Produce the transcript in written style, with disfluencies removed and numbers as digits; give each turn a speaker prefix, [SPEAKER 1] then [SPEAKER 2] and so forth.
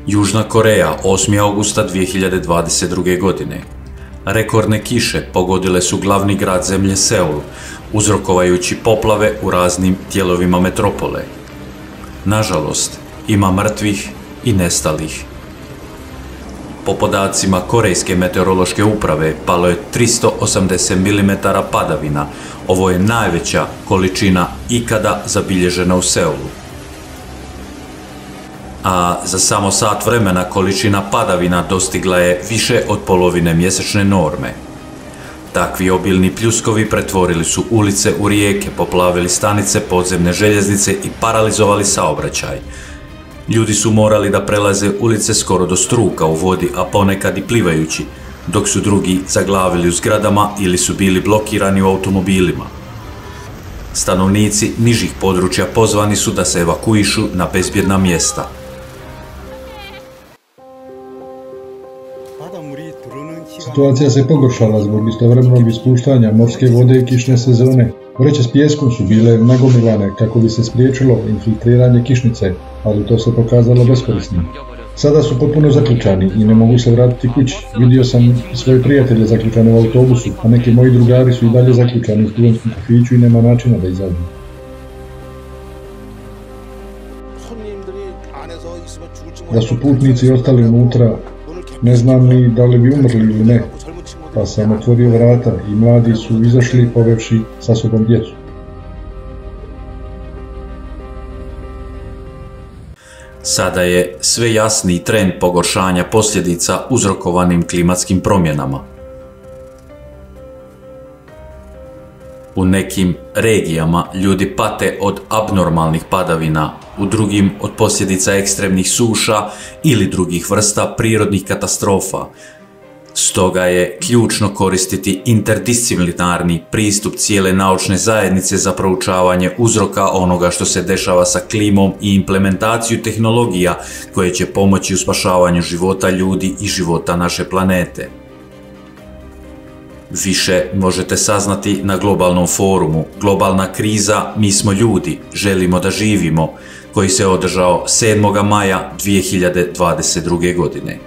[SPEAKER 1] Južna Koreja, 8. augusta 2022. godine. Rekordne kiše pogodile su glavni grad zemlje Seul, uzrokovajući poplave u raznim dijelovima metropole. Nažalost, ima mrtvih i nestalih. Po podacima Korejske meteorološke uprave palo je 380 mm padavina. Ovo je najveća količina ikada zabilježena u Seulu. A za samo sat vremena količina padavina dostigla je više od polovine mjesečne norme. Takvi obilni pljuskovi pretvorili su ulice u rijeke, poplavili stanice podzemne željeznice i paralizovali saobraćaj. Ljudi su morali da prelaze ulice skoro do struka u vodi, a ponekad i plivajući, dok su drugi zaglavili u zgradama ili su bili blokirani u automobilima. Stanovnici nižih područja pozvani su da se evakuišu na bezbjedna mjesta.
[SPEAKER 2] Situacija se pogoršala zbog istovremenog ispuštanja morske vode i kišne sezone. Vreće s pijeskom su bile nagomilane kako bi se spriječilo infiltriranje kišnice, ali to se pokazalo beskorisnim. Sada su potpuno zaključani i ne mogu se vratiti kući. Vidio sam svoje prijatelje zaključane u autobusu, a neki moji drugari su i dalje zaključani u studentskom kafiću i nema načina da izađu. Da su putnici ostali unutra, ne znam ni da li bi umrli ili ne, pa sam otvorio vrata i mladi su izašli povevši sa sobom djecu.
[SPEAKER 1] Sada je sve jasniji trend pogoršanja posljedica uzrokovanim klimatskim promjenama. U nekim regijama ljudi pate od abnormalnih padavina, u drugim od posljedica ekstremnih suša ili drugih vrsta prirodnih katastrofa. Stoga je ključno koristiti interdisciplinarni pristup cijele naučne zajednice za proučavanje uzroka onoga što se dešava sa klimom i implementaciju tehnologija koje će pomoći u spašavanju života ljudi i života naše planete. Više možete saznati na globalnom forumu Globalna kriza, mi smo ljudi, želimo da živimo, koji se održao 7. maja 2022. godine.